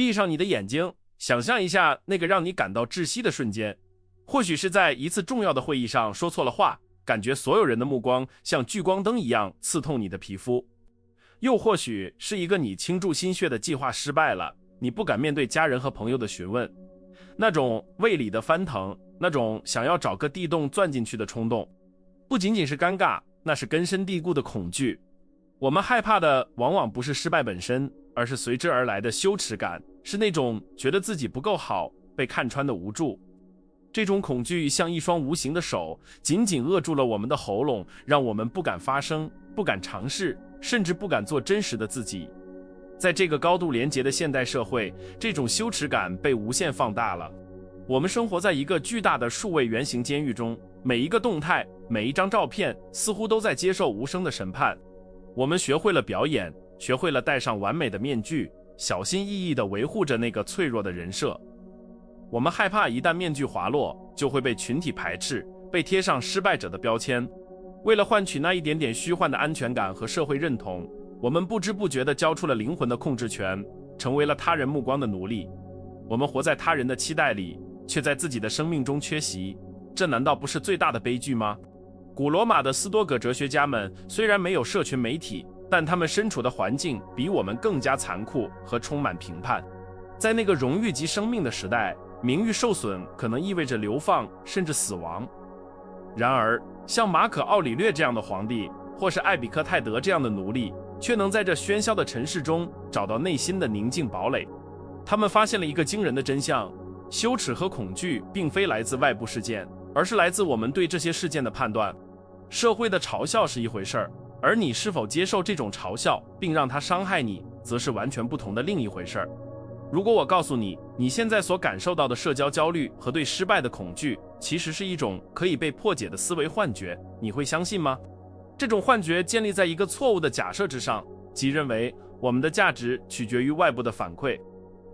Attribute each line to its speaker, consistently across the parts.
Speaker 1: 闭上你的眼睛，想象一下那个让你感到窒息的瞬间，或许是在一次重要的会议上说错了话，感觉所有人的目光像聚光灯一样刺痛你的皮肤，又或许是一个你倾注心血的计划失败了，你不敢面对家人和朋友的询问，那种胃里的翻腾，那种想要找个地洞钻进去的冲动，不仅仅是尴尬，那是根深蒂固的恐惧。我们害怕的往往不是失败本身，而是随之而来的羞耻感，是那种觉得自己不够好，被看穿的无助。这种恐惧像一双无形的手，紧紧扼住了我们的喉咙，让我们不敢发声，不敢尝试，甚至不敢做真实的自己。在这个高度连结的现代社会，这种羞耻感被无限放大了。我们生活在一个巨大的数位圆形监狱中，每一个动态，每一张照片，似乎都在接受无声的审判。我们学会了表演，学会了戴上完美的面具，小心翼翼地维护着那个脆弱的人设。我们害怕一旦面具滑落，就会被群体排斥，被贴上失败者的标签。为了换取那一点点虚幻的安全感和社会认同，我们不知不觉地交出了灵魂的控制权，成为了他人目光的奴隶。我们活在他人的期待里，却在自己的生命中缺席，这难道不是最大的悲剧吗？古罗马的斯多葛哲学家们虽然没有社群媒体，但他们身处的环境比我们更加残酷和充满评判。在那个荣誉及生命的时代，名誉受损可能意味着流放甚至死亡。然而，像马可·奥里略这样的皇帝，或是艾比克泰德这样的奴隶，却能在这喧嚣的尘世中找到内心的宁静堡垒。他们发现了一个惊人的真相：羞耻和恐惧并非来自外部事件，而是来自我们对这些事件的判断。社会的嘲笑是一回事儿，而你是否接受这种嘲笑并让它伤害你，则是完全不同的另一回事儿。如果我告诉你，你现在所感受到的社交焦虑和对失败的恐惧，其实是一种可以被破解的思维幻觉，你会相信吗？这种幻觉建立在一个错误的假设之上，即认为我们的价值取决于外部的反馈。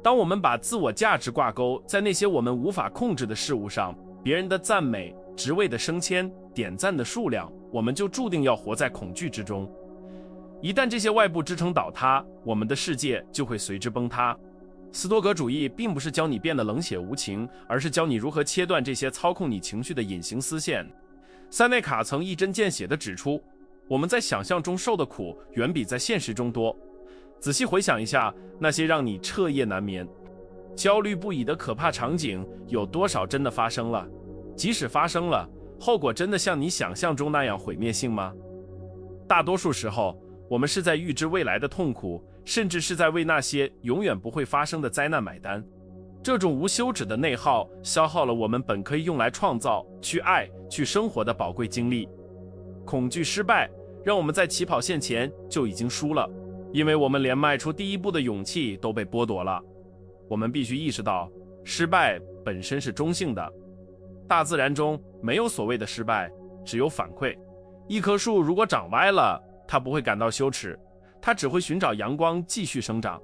Speaker 1: 当我们把自我价值挂钩在那些我们无法控制的事物上，别人的赞美、职位的升迁、点赞的数量，我们就注定要活在恐惧之中。一旦这些外部支撑倒塌，我们的世界就会随之崩塌。斯多葛主义并不是教你变得冷血无情，而是教你如何切断这些操控你情绪的隐形丝线。塞内卡曾一针见血地指出，我们在想象中受的苦远比在现实中多。仔细回想一下，那些让你彻夜难眠、焦虑不已的可怕场景，有多少真的发生了？即使发生了，后果真的像你想象中那样毁灭性吗？大多数时候，我们是在预知未来的痛苦，甚至是在为那些永远不会发生的灾难买单。这种无休止的内耗，消耗了我们本可以用来创造、去爱、去生活的宝贵精力。恐惧失败，让我们在起跑线前就已经输了，因为我们连迈出第一步的勇气都被剥夺了。我们必须意识到，失败本身是中性的。大自然中没有所谓的失败，只有反馈。一棵树如果长歪了，它不会感到羞耻，它只会寻找阳光继续生长。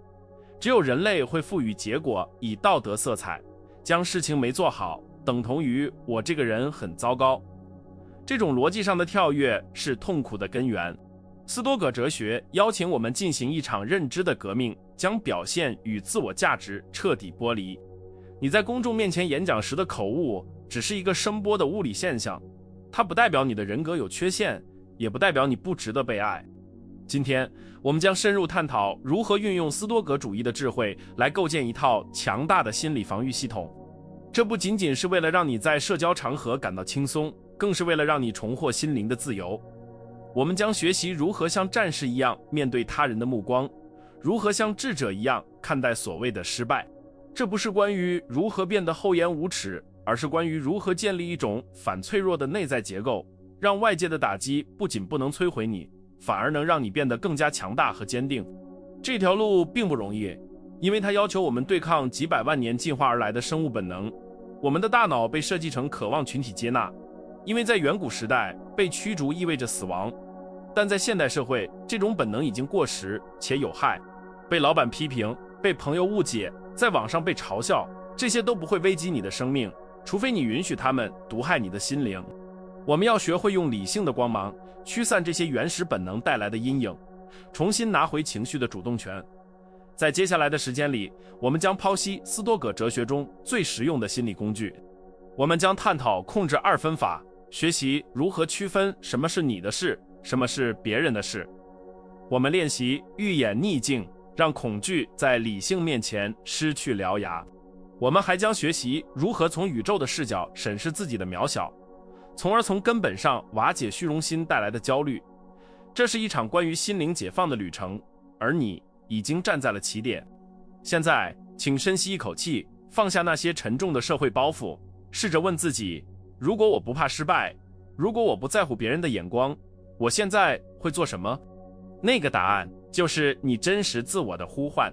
Speaker 1: 只有人类会赋予结果以道德色彩，将事情没做好等同于我这个人很糟糕。这种逻辑上的跳跃是痛苦的根源。斯多葛哲学邀请我们进行一场认知的革命，将表现与自我价值彻底剥离。你在公众面前演讲时的口误只是一个声波的物理现象，它不代表你的人格有缺陷，也不代表你不值得被爱。今天我们将深入探讨如何运用斯多葛主义的智慧来构建一套强大的心理防御系统。这不仅仅是为了让你在社交场合感到轻松，更是为了让你重获心灵的自由。我们将学习如何像战士一样面对他人的目光，如何像智者一样看待所谓的失败。这不是关于如何变得厚颜无耻，而是关于如何建立一种反脆弱的内在结构，让外界的打击不仅不能摧毁你，反而能让你变得更加强大和坚定。这条路并不容易，因为它要求我们对抗几百万年进化而来的生物本能。我们的大脑被设计成渴望群体接纳，因为在远古时代，被驱逐意味着死亡。但在现代社会，这种本能已经过时且有害。被老板批评，被朋友误解，在网上被嘲笑，这些都不会危及你的生命，除非你允许他们毒害你的心灵。我们要学会用理性的光芒驱散这些原始本能带来的阴影，重新拿回情绪的主动权。在接下来的时间里，我们将剖析斯多葛哲学中最实用的心理工具。我们将探讨控制二分法，学习如何区分什么是你的事，什么是别人的事。我们练习预演逆境，让恐惧在理性面前失去獠牙。我们还将学习如何从宇宙的视角审视自己的渺小，从而从根本上瓦解虚荣心带来的焦虑。这是一场关于心灵解放的旅程，而你已经站在了起点。现在，请深吸一口气，放下那些沉重的社会包袱，试着问自己，如果我不怕失败，如果我不在乎别人的眼光，我现在会做什么？那个答案就是你真实自我的呼唤。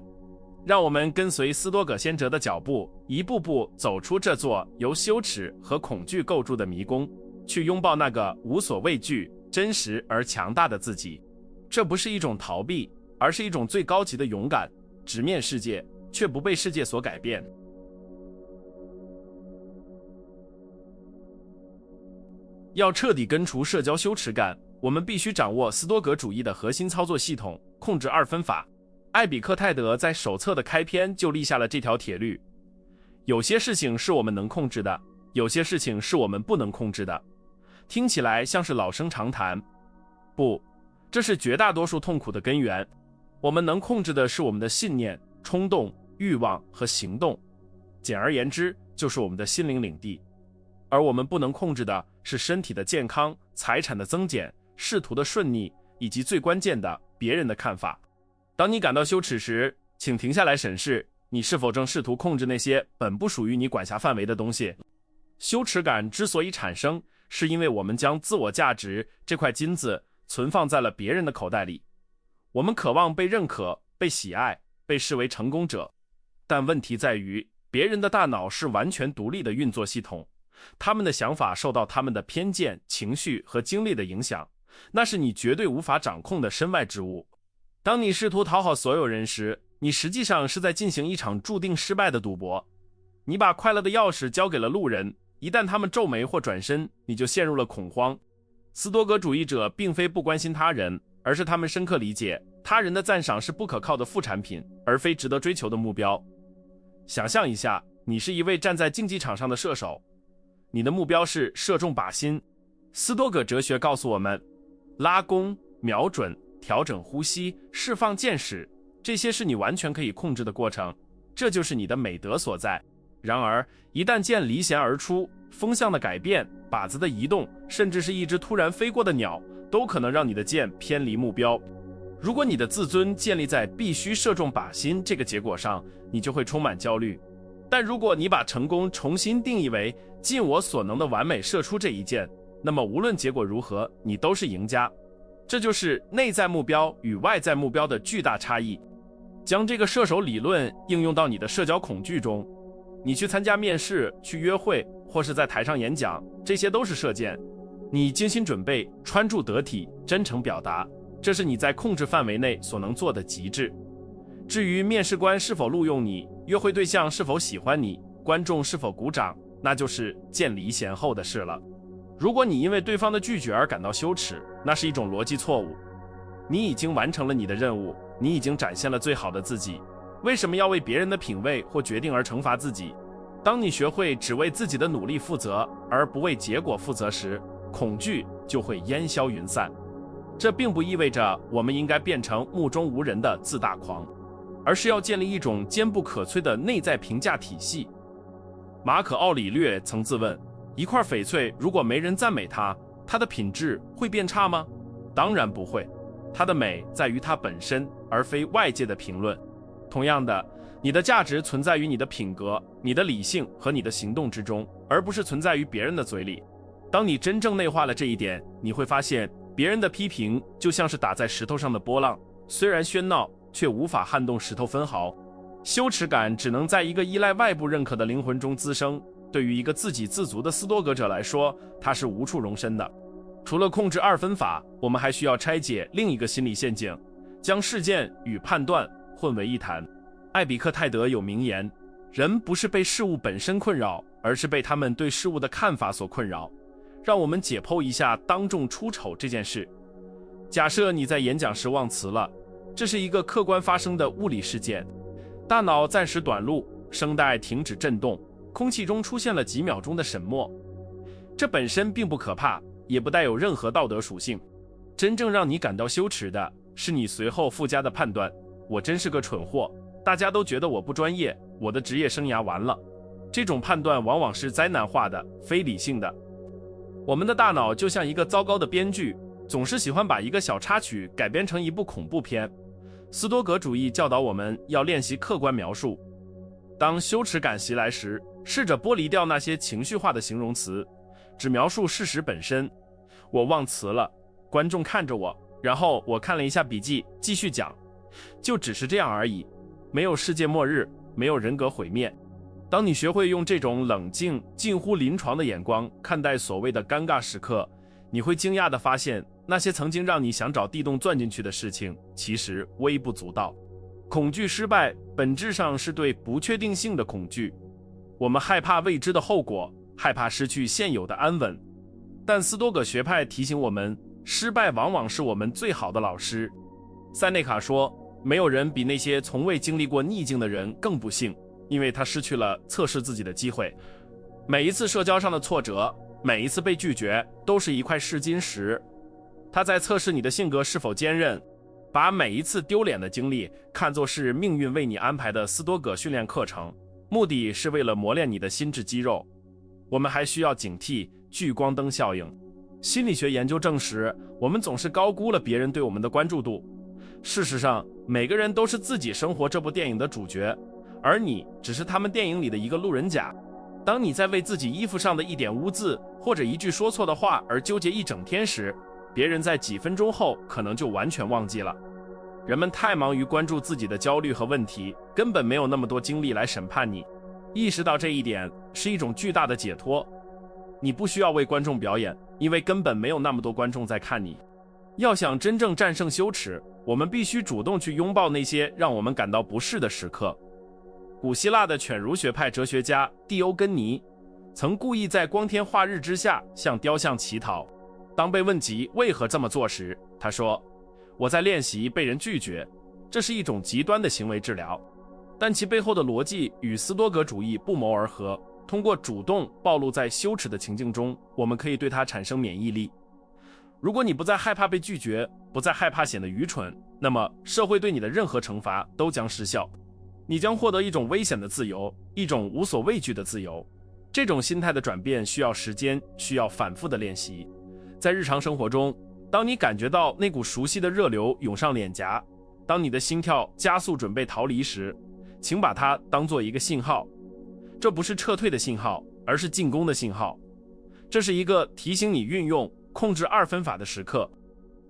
Speaker 1: 让我们跟随斯多葛先哲的脚步，一步步走出这座由羞耻和恐惧构筑的迷宫，去拥抱那个无所畏惧、真实而强大的自己。这不是一种逃避，而是一种最高级的勇敢，直面世界，却不被世界所改变。要彻底根除社交羞耻感，我们必须掌握斯多葛主义的核心操作系统——控制二分法。艾比克泰德在手册的开篇就立下了这条铁律：有些事情是我们能控制的，有些事情是我们不能控制的。听起来像是老生常谈，不，这是绝大多数痛苦的根源。我们能控制的是我们的信念、冲动、欲望和行动，简而言之，就是我们的心灵领地。而我们不能控制的是身体的健康、财产的增减、仕途的顺利，以及最关键的别人的看法。当你感到羞耻时，请停下来审视，你是否正试图控制那些本不属于你管辖范围的东西。羞耻感之所以产生，是因为我们将自我价值这块金子存放在了别人的口袋里。我们渴望被认可、被喜爱、被视为成功者。但问题在于，别人的大脑是完全独立的运作系统，他们的想法受到他们的偏见、情绪和经历的影响，那是你绝对无法掌控的身外之物。当你试图讨好所有人时，你实际上是在进行一场注定失败的赌博。你把快乐的钥匙交给了路人，一旦他们皱眉或转身，你就陷入了恐慌。斯多葛主义者并非不关心他人，而是他们深刻理解，他人的赞赏是不可靠的副产品，而非值得追求的目标。想象一下，你是一位站在竞技场上的射手，你的目标是射中靶心。斯多葛哲学告诉我们，拉弓、瞄准、调整呼吸、释放箭矢，这些是你完全可以控制的过程，这就是你的美德所在。然而，一旦箭离弦而出，风向的改变、靶子的移动，甚至是一只突然飞过的鸟，都可能让你的箭偏离目标。如果你的自尊建立在必须射中靶心这个结果上，你就会充满焦虑。但如果你把成功重新定义为尽我所能的完美射出这一箭，那么无论结果如何，你都是赢家。这就是内在目标与外在目标的巨大差异。将这个射手理论应用到你的社交恐惧中，你去参加面试、去约会，或是在台上演讲，这些都是射箭。你精心准备，穿着得体，真诚表达，这是你在控制范围内所能做的极致。至于面试官是否录用你，约会对象是否喜欢你，观众是否鼓掌，那就是箭离弦后的事了。如果你因为对方的拒绝而感到羞耻，那是一种逻辑错误。你已经完成了你的任务，你已经展现了最好的自己，为什么要为别人的品味或决定而惩罚自己？当你学会只为自己的努力负责，而不为结果负责时，恐惧就会烟消云散。这并不意味着我们应该变成目中无人的自大狂，而是要建立一种坚不可摧的内在评价体系。马可·奥里略曾自问，一块翡翠如果没人赞美它，它的品质会变差吗？当然不会，它的美在于它本身，而非外界的评论。同样的，你的价值存在于你的品格、你的理性和你的行动之中，而不是存在于别人的嘴里。当你真正内化了这一点，你会发现别人的批评就像是打在石头上的波浪，虽然喧闹，却无法撼动石头分毫。羞耻感只能在一个依赖外部认可的灵魂中滋生，对于一个自给自足的斯多葛者来说，它是无处容身的。除了控制二分法，我们还需要拆解另一个心理陷阱，将事件与判断混为一谈。艾比克泰德有名言，人不是被事物本身困扰，而是被他们对事物的看法所困扰。让我们解剖一下当众出丑这件事。假设你在演讲时忘词了，这是一个客观发生的物理事件，大脑暂时短路，声带停止震动，空气中出现了几秒钟的沉默。这本身并不可怕，也不带有任何道德属性。真正让你感到羞耻的是你随后附加的判断：我真是个蠢货，大家都觉得我不专业，我的职业生涯完了。这种判断往往是灾难化的、非理性的。我们的大脑就像一个糟糕的编剧，总是喜欢把一个小插曲改编成一部恐怖片。斯多葛主义教导我们要练习客观描述。当羞耻感袭来时，试着剥离掉那些情绪化的形容词，只描述事实本身。我忘词了，观众看着我，然后我看了一下笔记，继续讲，就只是这样而已，没有世界末日，没有人格毁灭。当你学会用这种冷静、近乎临床的眼光看待所谓的尴尬时刻，你会惊讶地发现，那些曾经让你想找地洞钻进去的事情，其实微不足道。恐惧失败本质上是对不确定性的恐惧，我们害怕未知的后果，害怕失去现有的安稳。但斯多葛学派提醒我们，失败往往是我们最好的老师。塞内卡说，没有人比那些从未经历过逆境的人更不幸，因为他失去了测试自己的机会。每一次社交上的挫折，每一次被拒绝，都是一块试金石。他在测试你的性格是否坚韧。把每一次丢脸的经历看作是命运为你安排的斯多葛训练课程，目的是为了磨练你的心智肌肉。我们还需要警惕聚光灯效应。心理学研究证实，我们总是高估了别人对我们的关注度。事实上，每个人都是自己生活这部电影的主角，而你只是他们电影里的一个路人甲。当你在为自己衣服上的一点污渍或者一句说错的话而纠结一整天时，别人在几分钟后可能就完全忘记了。人们太忙于关注自己的焦虑和问题，根本没有那么多精力来审判你。意识到这一点是一种巨大的解脱。你不需要为观众表演，因为根本没有那么多观众在看你。要想真正战胜羞耻，我们必须主动去拥抱那些让我们感到不适的时刻。古希腊的犬儒学派哲学家蒂欧根尼曾故意在光天化日之下向雕像乞讨。当被问及为何这么做时，他说：我在练习被人拒绝，这是一种极端的行为治疗。但其背后的逻辑与斯多葛主义不谋而合。通过主动暴露在羞耻的情境中，我们可以对它产生免疫力。如果你不再害怕被拒绝，不再害怕显得愚蠢，那么社会对你的任何惩罚都将失效。你将获得一种危险的自由，一种无所畏惧的自由。这种心态的转变需要时间，需要反复的练习。在日常生活中，当你感觉到那股熟悉的热流涌上脸颊，当你的心跳加速准备逃离时，请把它当作一个信号。这不是撤退的信号，而是进攻的信号。这是一个提醒你运用控制二分法的时刻。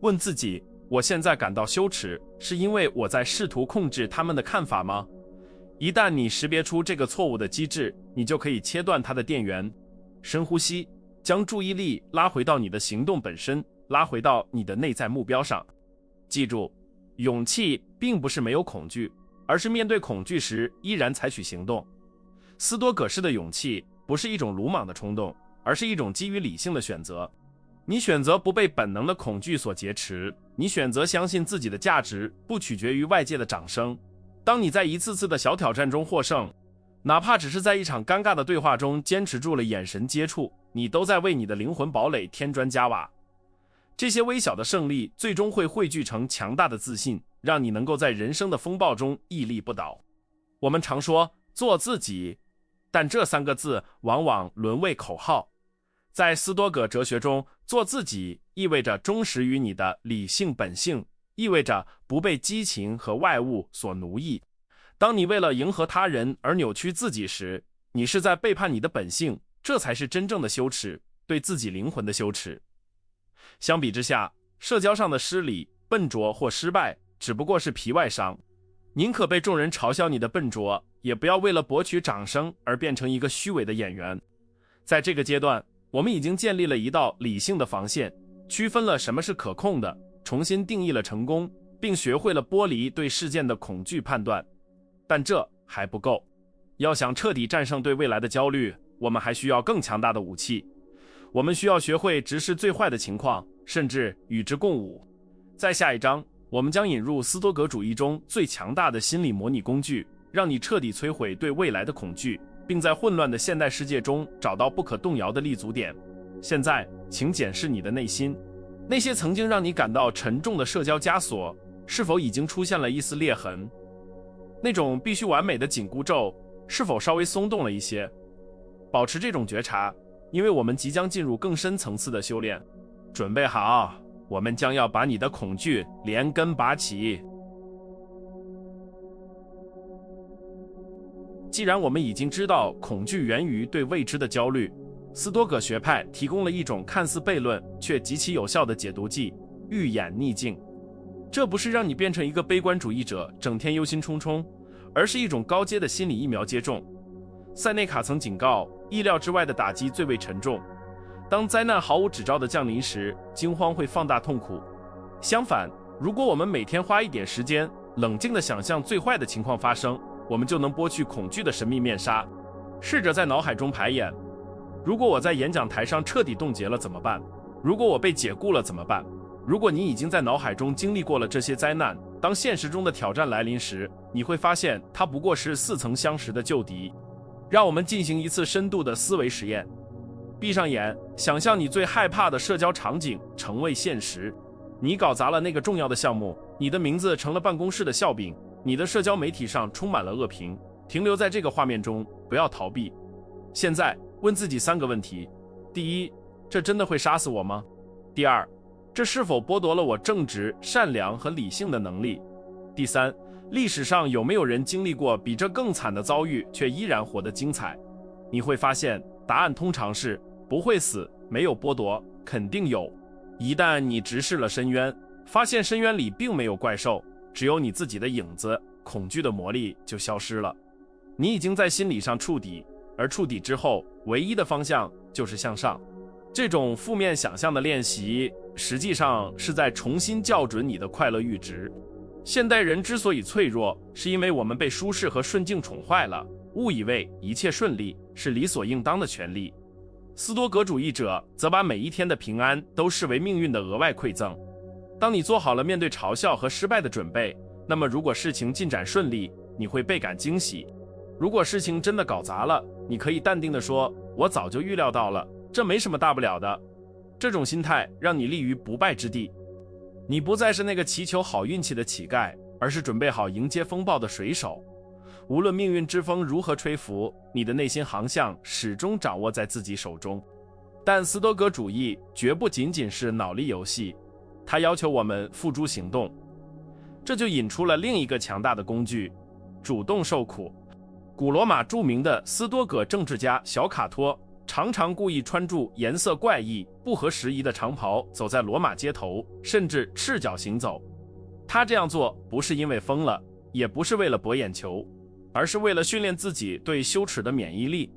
Speaker 1: 问自己，我现在感到羞耻，是因为我在试图控制他们的看法吗？一旦你识别出这个错误的机制，你就可以切断它的电源。深呼吸，将注意力拉回到你的行动本身，拉回到你的内在目标上。记住，勇气并不是没有恐惧，而是面对恐惧时依然采取行动。斯多葛式的勇气不是一种鲁莽的冲动，而是一种基于理性的选择。你选择不被本能的恐惧所劫持，你选择相信自己的价值不取决于外界的掌声。当你在一次次的小挑战中获胜，哪怕只是在一场尴尬的对话中坚持住了眼神接触，你都在为你的灵魂堡垒添砖加瓦。这些微小的胜利最终会汇聚成强大的自信，让你能够在人生的风暴中屹立不倒。我们常说做自己，但这三个字往往沦为口号。在斯多葛哲学中，做自己意味着忠实于你的理性本性，意味着不被激情和外物所奴役。当你为了迎合他人而扭曲自己时，你是在背叛你的本性，这才是真正的羞耻，对自己灵魂的羞耻。相比之下，社交上的失礼、笨拙或失败只不过是皮外伤。宁可被众人嘲笑你的笨拙，也不要为了博取掌声而变成一个虚伪的演员。在这个阶段，我们已经建立了一道理性的防线，区分了什么是可控的，重新定义了成功，并学会了剥离对事件的恐惧判断。但这还不够，要想彻底战胜对未来的焦虑，我们还需要更强大的武器。我们需要学会直视最坏的情况，甚至与之共舞。在下一章，我们将引入斯多葛主义中最强大的心理模拟工具让你彻底摧毁对未来的恐惧，并在混乱的现代世界中找到不可动摇的立足点。现在，请检视你的内心，那些曾经让你感到沉重的社交枷锁，是否已经出现了一丝裂痕？那种必须完美的紧箍咒，是否稍微松动了一些？保持这种觉察，因为我们即将进入更深层次的修炼。准备好，我们将要把你的恐惧连根拔起。既然我们已经知道恐惧源于对未知的焦虑，斯多葛学派提供了一种看似悖论却极其有效的解读剂——预演逆境。这不是让你变成一个悲观主义者，整天忧心忡忡，而是一种高阶的心理疫苗接种。塞内卡曾警告，意料之外的打击最为沉重。当灾难毫无指兆的降临时，惊慌会放大痛苦。相反，如果我们每天花一点时间，冷静地想象最坏的情况发生，我们就能剥去恐惧的神秘面纱。试着在脑海中排演：如果我在演讲台上彻底冻结了怎么办？如果我被解雇了怎么办？如果你已经在脑海中经历过了这些灾难，当现实中的挑战来临时，你会发现它不过是似曾相识的旧敌。让我们进行一次深度的思维实验。闭上眼，想象你最害怕的社交场景成为现实。你搞砸了那个重要的项目，你的名字成了办公室的笑柄，你的社交媒体上充满了恶评。停留在这个画面中，不要逃避。现在问自己3个问题：第一，这真的会杀死我吗？第二，这是否剥夺了我正直、善良和理性的能力？第三，历史上有没有人经历过比这更惨的遭遇，却依然活得精彩？你会发现，答案通常是不会死，没有剥夺，肯定有。一旦你直视了深渊，发现深渊里并没有怪兽，只有你自己的影子，恐惧的魔力就消失了。你已经在心理上触底，而触底之后，唯一的方向就是向上。这种负面想象的练习，实际上是在重新校准你的快乐阈值。现代人之所以脆弱，是因为我们被舒适和顺境宠坏了，误以为一切顺利是理所应当的权利。斯多葛主义者则把每一天的平安都视为命运的额外馈赠。当你做好了面对嘲笑和失败的准备，那么如果事情进展顺利，你会倍感惊喜；如果事情真的搞砸了，你可以淡定地说：“我早就预料到了，这没什么大不了的。”这种心态让你立于不败之地。你不再是那个祈求好运气的乞丐，而是准备好迎接风暴的水手。无论命运之风如何吹拂，你的内心航向始终掌握在自己手中。但斯多葛主义绝不仅仅是脑力游戏，它要求我们付诸行动。这就引出了另一个强大的工具——主动受苦。古罗马著名的斯多葛政治家小卡托常常故意穿着颜色怪异、不合时宜的长袍走在罗马街头，甚至赤脚行走。他这样做不是因为疯了，也不是为了博眼球，而是为了训练自己对羞耻的免疫力。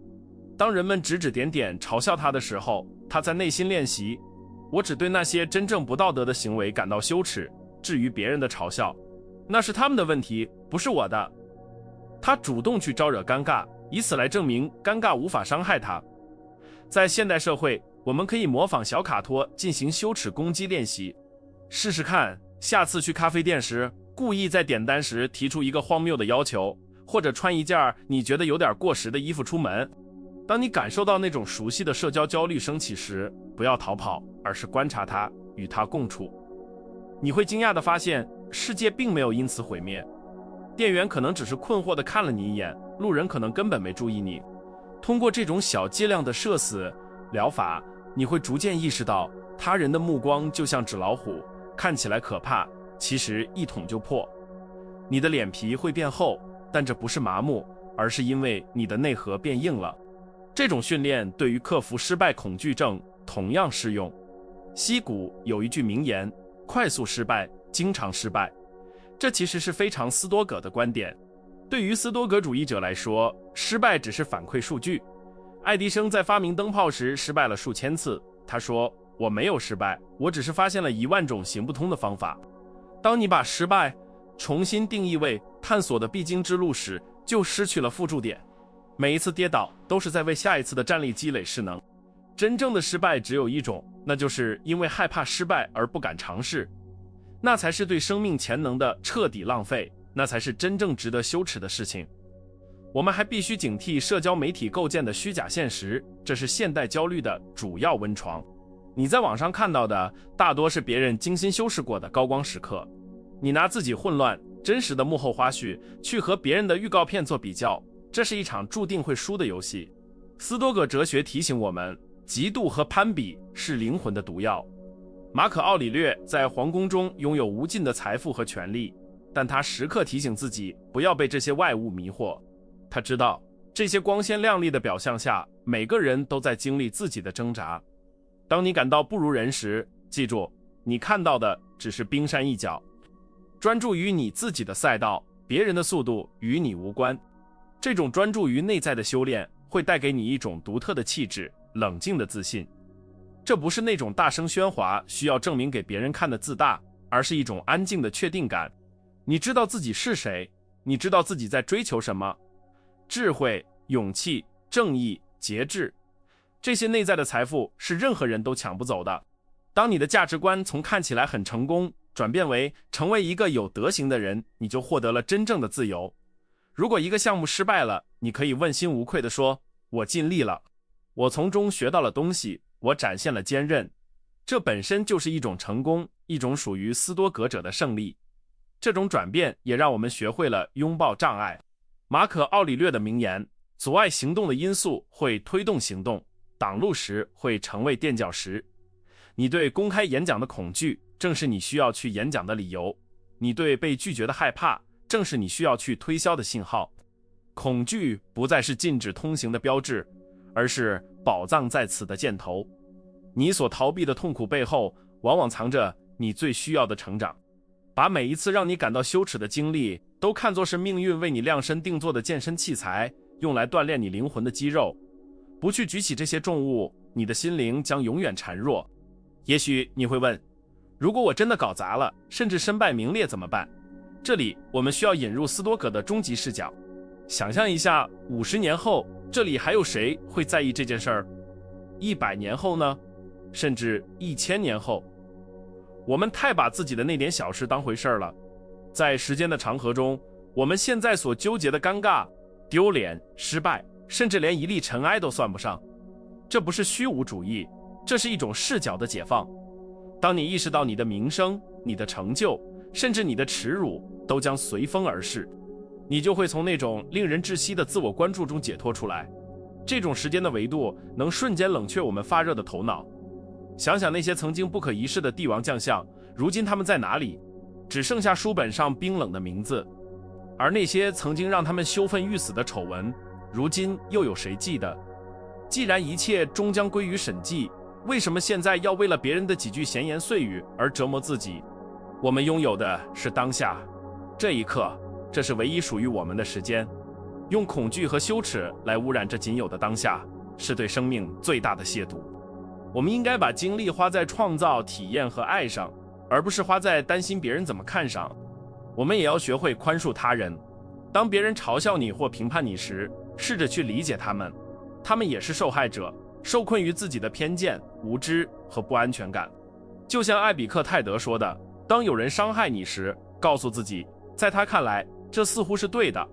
Speaker 1: 当人们指指点点嘲笑他的时候，他在内心练习：我只对那些真正不道德的行为感到羞耻，至于别人的嘲笑，那是他们的问题，不是我的。他主动去招惹尴尬，以此来证明尴尬无法伤害他。在现代社会，我们可以模仿小卡托进行羞耻攻击练习。试试看，下次去咖啡店时，故意在点单时提出一个荒谬的要求，或者穿一件你觉得有点过时的衣服出门。当你感受到那种熟悉的社交焦虑升起时，不要逃跑，而是观察它，与它共处。你会惊讶地发现，世界并没有因此毁灭。店员可能只是困惑地看了你一眼，路人可能根本没注意你。通过这种小剂量的社死疗法，你会逐渐意识到，他人的目光就像纸老虎，看起来可怕，其实一捅就破。你的脸皮会变厚，但这不是麻木，而是因为你的内核变硬了。这种训练对于克服失败恐惧症同样适用。西谷有一句名言：快速失败，经常失败。这其实是非常斯多葛的观点。对于斯多葛主义者来说，失败只是反馈数据。爱迪生在发明灯泡时失败了数千次，他说：“我没有失败，我只是发现了10000种行不通的方法。”当你把失败重新定义为探索的必经之路时，就失去了附注点。每一次跌倒都是在为下一次的站立积累势能。真正的失败只有一种，那就是因为害怕失败而不敢尝试。那才是对生命潜能的彻底浪费，那才是真正值得羞耻的事情。我们还必须警惕社交媒体构建的虚假现实，这是现代焦虑的主要温床。你在网上看到的大多是别人精心修饰过的高光时刻，你拿自己混乱真实的幕后花絮去和别人的预告片做比较，这是一场注定会输的游戏。斯多葛哲学提醒我们，嫉妒和攀比是灵魂的毒药。马可·奥里略在皇宫中拥有无尽的财富和权力，但他时刻提醒自己不要被这些外物迷惑。他知道，这些光鲜亮丽的表象下，每个人都在经历自己的挣扎。当你感到不如人时，记住，你看到的只是冰山一角。专注于你自己的赛道，别人的速度与你无关。这种专注于内在的修炼，会带给你一种独特的气质，冷静的自信。这不是那种大声喧哗需要证明给别人看的自大，而是一种安静的确定感。你知道自己是谁，你知道自己在追求什么。智慧、勇气、正义、节制，这些内在的财富是任何人都抢不走的。当你的价值观从看起来很成功转变为成为一个有德行的人，你就获得了真正的自由。如果一个项目失败了，你可以问心无愧地说，我尽力了，我从中学到了东西，我展现了坚韧。这本身就是一种成功，一种属于斯多葛者的胜利。这种转变也让我们学会了拥抱障碍。马可·奥里略的名言，阻碍行动的因素会推动行动，挡路石会成为垫脚石。你对公开演讲的恐惧，正是你需要去演讲的理由。你对被拒绝的害怕，正是你需要去推销的信号。恐惧不再是禁止通行的标志，而是宝藏在此的箭头。你所逃避的痛苦背后，往往藏着你最需要的成长。把每一次让你感到羞耻的经历都看作是命运为你量身定做的健身器材，用来锻炼你灵魂的肌肉。不去举起这些重物，你的心灵将永远孱弱。也许你会问，如果我真的搞砸了，甚至身败名裂怎么办？这里我们需要引入斯多葛的终极视角。想象一下，50年后，这里还有谁会在意这件事儿？100年后呢？甚至1000年后？我们太把自己的那点小事当回事儿了。在时间的长河中，我们现在所纠结的尴尬、丢脸、失败，甚至连一粒尘埃都算不上。这不是虚无主义，这是一种视角的解放。当你意识到你的名声、你的成就，甚至你的耻辱都将随风而逝，你就会从那种令人窒息的自我关注中解脱出来。这种时间的维度能瞬间冷却我们发热的头脑。想想那些曾经不可一世的帝王将相，如今他们在哪里？只剩下书本上冰冷的名字。而那些曾经让他们羞愤欲死的丑闻，如今又有谁记得？既然一切终将归于审计，为什么现在要为了别人的几句闲言碎语而折磨自己？我们拥有的是当下，这一刻，这是唯一属于我们的时间。用恐惧和羞耻来污染这仅有的当下，是对生命最大的亵渎。我们应该把精力花在创造、体验和爱上，而不是花在担心别人怎么看上。我们也要学会宽恕他人。当别人嘲笑你或评判你时，试着去理解他们，他们也是受害者，受困于自己的偏见、无知和不安全感。就像艾比克泰德说的，当有人伤害你时，告诉自己，在他看来，这似乎是对的。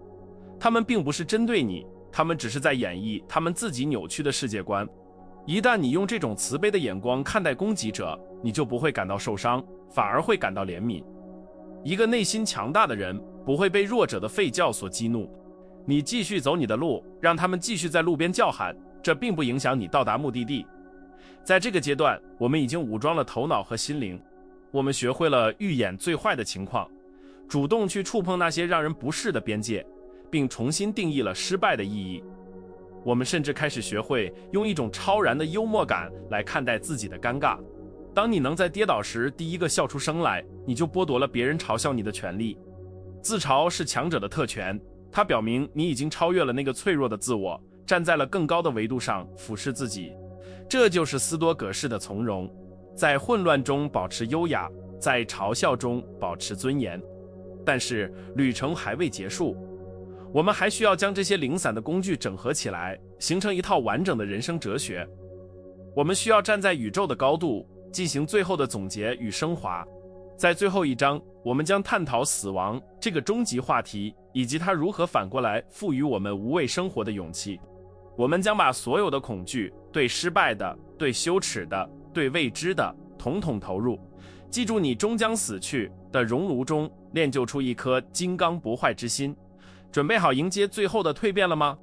Speaker 1: 他们并不是针对你，他们只是在演绎他们自己扭曲的世界观。一旦你用这种慈悲的眼光看待攻击者，你就不会感到受伤，反而会感到怜悯。一个内心强大的人不会被弱者的吠叫所激怒。你继续走你的路，让他们继续在路边叫喊，这并不影响你到达目的地。在这个阶段，我们已经武装了头脑和心灵，我们学会了预演最坏的情况，主动去触碰那些让人不适的边界，并重新定义了失败的意义。我们甚至开始学会用一种超然的幽默感来看待自己的尴尬。当你能在跌倒时第一个笑出声来，你就剥夺了别人嘲笑你的权利。自嘲是强者的特权，它表明你已经超越了那个脆弱的自我，站在了更高的维度上俯视自己。这就是斯多葛式的从容，在混乱中保持优雅，在嘲笑中保持尊严。但是旅程还未结束，我们还需要将这些零散的工具整合起来，形成一套完整的人生哲学。我们需要站在宇宙的高度，进行最后的总结与升华。在最后一章，我们将探讨死亡这个终极话题，以及它如何反过来赋予我们无畏生活的勇气。我们将把所有的恐惧，对失败的、对羞耻的、对未知的，统统投入。记住你终将死去的熔炉中炼就出一颗金刚不坏之心。准备好迎接最后的蜕变了吗？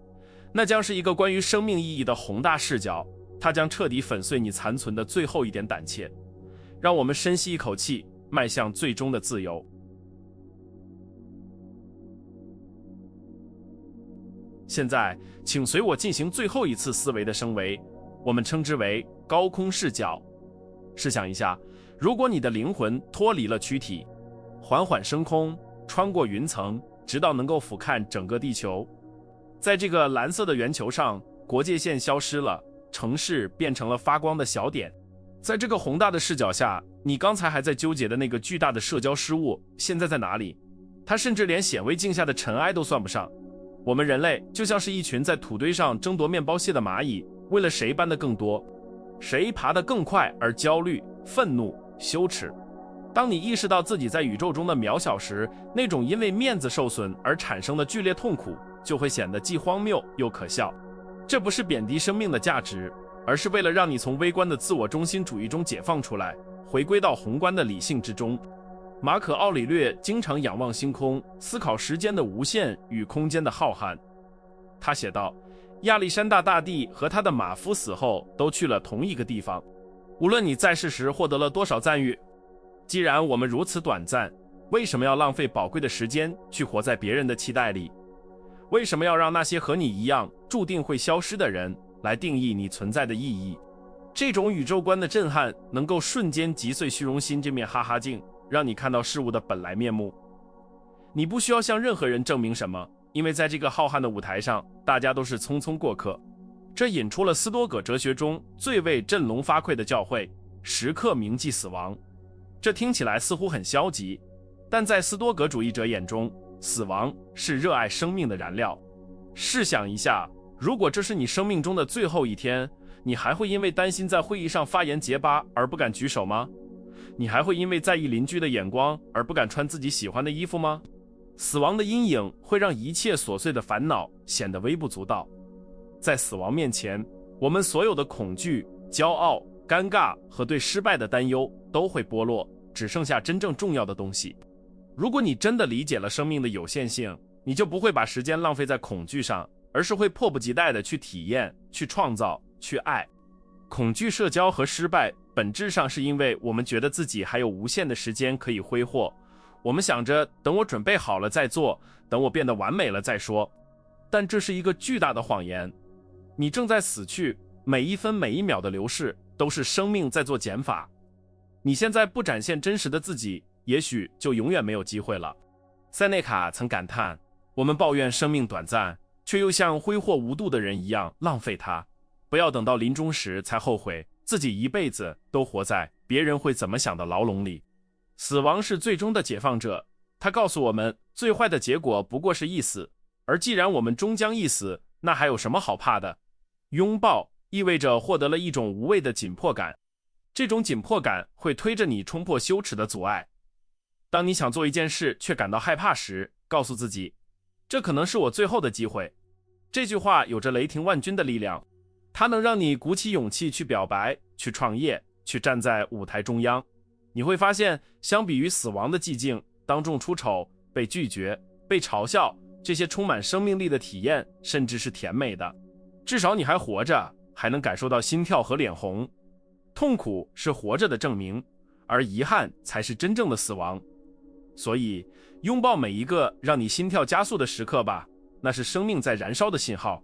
Speaker 1: 那将是一个关于生命意义的宏大视角，它将彻底粉碎你残存的最后一点胆怯。让我们深吸一口气，迈向最终的自由。现在，请随我进行最后一次思维的升维，我们称之为高空视角。试想一下，如果你的灵魂脱离了躯体，缓缓升空，穿过云层，直到能够俯瞰整个地球。在这个蓝色的圆球上，国界线消失了，城市变成了发光的小点。在这个宏大的视角下，你刚才还在纠结的那个巨大的社交失误，现在在哪里？它甚至连显微镜下的尘埃都算不上。我们人类就像是一群在土堆上争夺面包屑的蚂蚁，为了谁搬得更多，谁爬得更快而焦虑、愤怒、羞耻。当你意识到自己在宇宙中的渺小时，那种因为面子受损而产生的剧烈痛苦就会显得既荒谬又可笑。这不是贬低生命的价值，而是为了让你从微观的自我中心主义中解放出来，回归到宏观的理性之中。马可·奥里略经常仰望星空，思考时间的无限与空间的浩瀚。他写道，亚历山大大帝和他的马夫死后都去了同一个地方。无论你在世时获得了多少赞誉，既然我们如此短暂，为什么要浪费宝贵的时间去活在别人的期待里？为什么要让那些和你一样注定会消失的人来定义你存在的意义？这种宇宙观的震撼能够瞬间击碎虚荣心这面哈哈镜，让你看到事物的本来面目。你不需要向任何人证明什么，因为在这个浩瀚的舞台上，大家都是匆匆过客。这引出了斯多葛哲学中最为振聋发聩的教诲：时刻铭记死亡。这听起来似乎很消极，但在斯多葛主义者眼中，死亡是热爱生命的燃料。试想一下，如果这是你生命中的最后一天，你还会因为担心在会议上发言结巴而不敢举手吗？你还会因为在意邻居的眼光而不敢穿自己喜欢的衣服吗？死亡的阴影会让一切琐碎的烦恼显得微不足道。在死亡面前，我们所有的恐惧、骄傲、尴尬和对失败的担忧都会剥落，只剩下真正重要的东西。如果你真的理解了生命的有限性，你就不会把时间浪费在恐惧上，而是会迫不及待地去体验、去创造、去爱。恐惧社交和失败本质上是因为我们觉得自己还有无限的时间可以挥霍，我们想着等我准备好了再做，等我变得完美了再说。但这是一个巨大的谎言。你正在死去，每一分每一秒的流逝都是生命在做减法。你现在不展现真实的自己，也许就永远没有机会了。塞内卡曾感叹，我们抱怨生命短暂，却又像挥霍无度的人一样浪费它。不要等到临终时才后悔自己一辈子都活在别人会怎么想的牢笼里。死亡是最终的解放者，他告诉我们，最坏的结果不过是一死，而既然我们终将一死，那还有什么好怕的？拥抱意味着获得了一种无谓的紧迫感，这种紧迫感会推着你冲破羞耻的阻碍。当你想做一件事却感到害怕时，告诉自己，这可能是我最后的机会。这句话有着雷霆万钧的力量，它能让你鼓起勇气去表白，去创业，去站在舞台中央。你会发现，相比于死亡的寂静，当众出丑、被拒绝、被嘲笑，这些充满生命力的体验甚至是甜美的。至少你还活着，还能感受到心跳和脸红。痛苦是活着的证明，而遗憾才是真正的死亡。所以，拥抱每一个让你心跳加速的时刻吧，那是生命在燃烧的信号。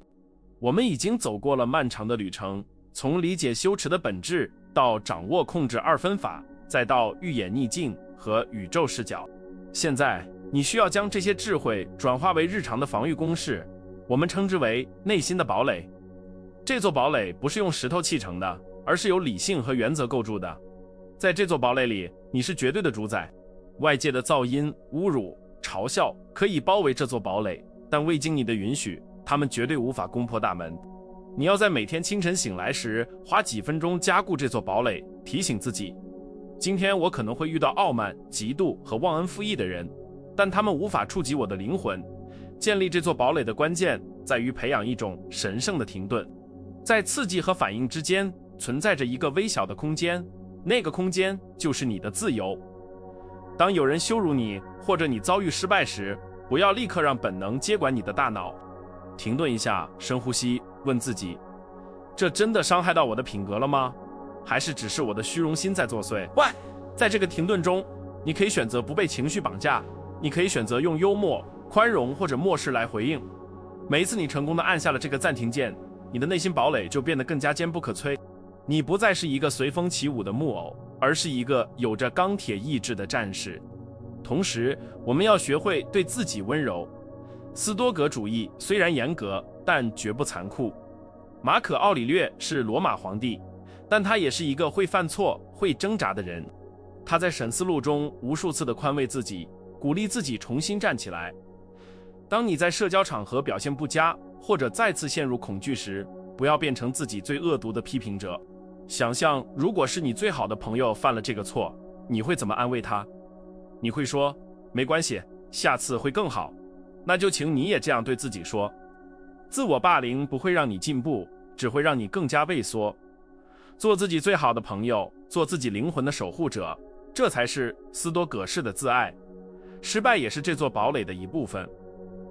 Speaker 1: 我们已经走过了漫长的旅程，从理解羞耻的本质，到掌握控制二分法，再到预演逆境和宇宙视角。现在，你需要将这些智慧转化为日常的防御公式，我们称之为内心的堡垒。这座堡垒不是用石头砌成的，而是由理性和原则构筑的。在这座堡垒里，你是绝对的主宰。外界的噪音、侮辱、嘲笑可以包围这座堡垒，但未经你的允许，他们绝对无法攻破大门。你要在每天清晨醒来时花几分钟加固这座堡垒，提醒自己，今天我可能会遇到傲慢、嫉妒和忘恩负义的人，但他们无法触及我的灵魂，建立这座堡垒的关键在于培养一种神圣的停顿，在刺激和反应之间存在着一个微小的空间，那个空间就是你的自由。当有人羞辱你，或者你遭遇失败时，不要立刻让本能接管你的大脑，停顿一下，深呼吸，问自己，这真的伤害到我的品格了吗？还是只是我的虚荣心在作祟？在这个停顿中，你可以选择不被情绪绑架，你可以选择用幽默、宽容或者漠视来回应。每一次你成功地按下了这个暂停键，你的内心堡垒就变得更加坚不可摧。你不再是一个随风起舞的木偶，而是一个有着钢铁意志的战士。同时，我们要学会对自己温柔。斯多葛主义虽然严格，但绝不残酷。马可·奥里略是罗马皇帝，但他也是一个会犯错、会挣扎的人。他在审思录中无数次地宽慰自己，鼓励自己重新站起来。当你在社交场合表现不佳，或者再次陷入恐惧时，不要变成自己最恶毒的批评者。想象，如果是你最好的朋友犯了这个错，你会怎么安慰他？你会说，没关系，下次会更好。那就请你也这样对自己说。自我霸凌不会让你进步，只会让你更加畏缩。做自己最好的朋友，做自己灵魂的守护者，这才是斯多葛式的自爱。失败也是这座堡垒的一部分。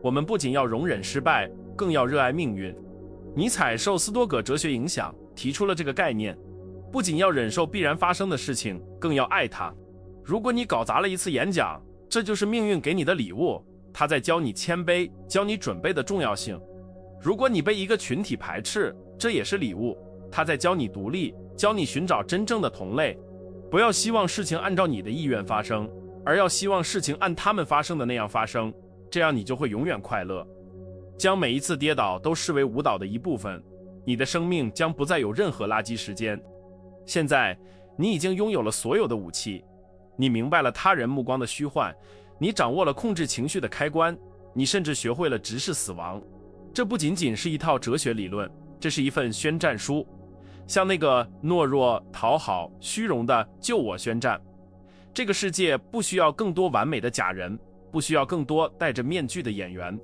Speaker 1: 我们不仅要容忍失败，更要热爱命运。尼采受斯多葛哲学影响，提出了这个概念，不仅要忍受必然发生的事情，更要爱它。如果你搞砸了一次演讲，这就是命运给你的礼物，他在教你谦卑，教你准备的重要性。如果你被一个群体排斥，这也是礼物，他在教你独立，教你寻找真正的同类。不要希望事情按照你的意愿发生，而要希望事情按他们发生的那样发生，这样你就会永远快乐。将每一次跌倒都视为舞蹈的一部分，你的生命将不再有任何垃圾时间。现在，你已经拥有了所有的武器，你明白了他人目光的虚幻，你掌握了控制情绪的开关，你甚至学会了直视死亡。这不仅仅是一套哲学理论，这是一份宣战书，向那个懦弱、讨好、虚荣的救我宣战。这个世界不需要更多完美的假人，不需要更多戴着面具的演员。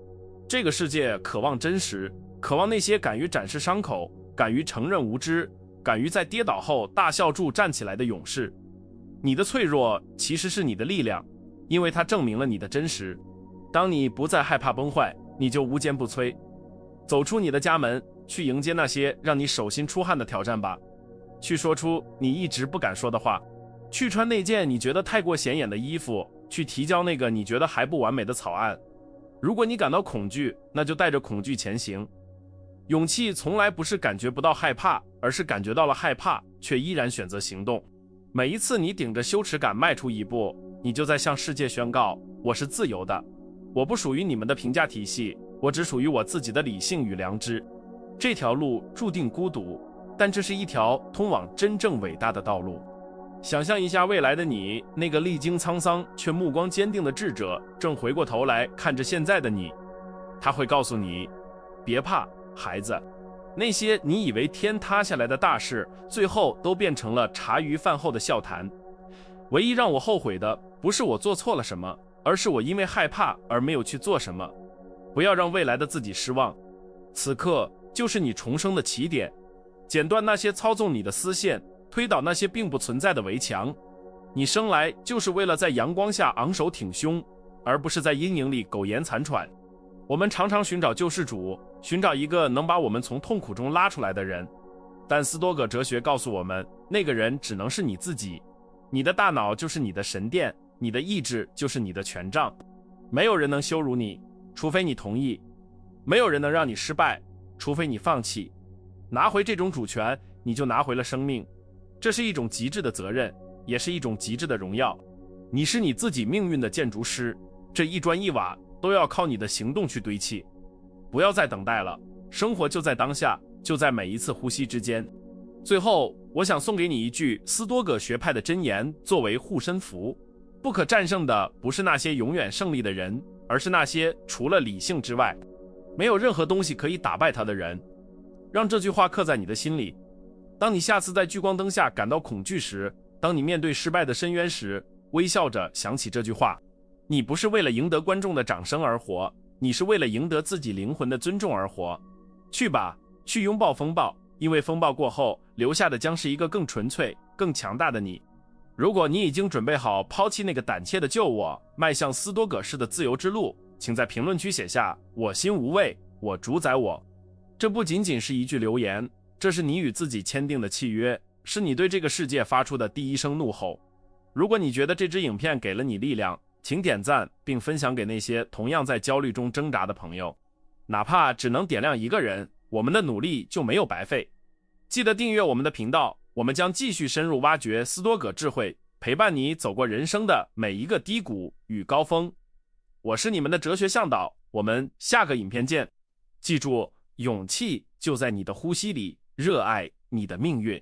Speaker 1: 这个世界渴望真实，渴望那些敢于展示伤口，敢于承认无知，敢于在跌倒后大笑住站起来的勇士。你的脆弱其实是你的力量，因为它证明了你的真实。当你不再害怕崩坏，你就无坚不摧。走出你的家门，去迎接那些让你手心出汗的挑战吧，去说出你一直不敢说的话，去穿那件你觉得太过显眼的衣服，去提交那个你觉得还不完美的草案。如果你感到恐惧，那就带着恐惧前行。勇气从来不是感觉不到害怕，而是感觉到了害怕，却依然选择行动。每一次你顶着羞耻感迈出一步，你就在向世界宣告，我是自由的，我不属于你们的评价体系，我只属于我自己的理性与良知。这条路注定孤独，但这是一条通往真正伟大的道路。想象一下未来的你，那个历经沧桑却目光坚定的智者，正回过头来看着现在的你。他会告诉你，别怕，孩子，那些你以为天塌下来的大事，最后都变成了茶余饭后的笑谈。唯一让我后悔的，不是我做错了什么，而是我因为害怕而没有去做什么。不要让未来的自己失望，此刻就是你重生的起点。剪断那些操纵你的丝线，推倒那些并不存在的围墙。你生来就是为了在阳光下昂首挺胸，而不是在阴影里苟延残喘。我们常常寻找救世主，寻找一个能把我们从痛苦中拉出来的人，但斯多葛哲学告诉我们，那个人只能是你自己。你的大脑就是你的神殿，你的意志就是你的权杖。没有人能羞辱你，除非你同意；没有人能让你失败，除非你放弃。拿回这种主权，你就拿回了生命。这是一种极致的责任，也是一种极致的荣耀。你是你自己命运的建筑师，这一砖一瓦都要靠你的行动去堆砌。不要再等待了，生活就在当下，就在每一次呼吸之间。最后，我想送给你一句斯多葛学派的箴言，作为护身符：不可战胜的不是那些永远胜利的人，而是那些除了理性之外，没有任何东西可以打败他的人。让这句话刻在你的心里。当你下次在聚光灯下感到恐惧时，当你面对失败的深渊时，微笑着想起这句话。你不是为了赢得观众的掌声而活，你是为了赢得自己灵魂的尊重而活。去吧，去拥抱风暴，因为风暴过后留下的将是一个更纯粹、更强大的你。如果你已经准备好抛弃那个胆怯的旧我，迈向斯多葛式的自由之路，请在评论区写下我心无畏，我主宰我。这不仅仅是一句留言，这是你与自己签订的契约，是你对这个世界发出的第一声怒吼。如果你觉得这支影片给了你力量，请点赞并分享给那些同样在焦虑中挣扎的朋友。哪怕只能点亮一个人，我们的努力就没有白费。记得订阅我们的频道，我们将继续深入挖掘斯多葛智慧，陪伴你走过人生的每一个低谷与高峰。我是你们的哲学向导，我们下个影片见。记住，勇气就在你的呼吸里，热爱你的命运。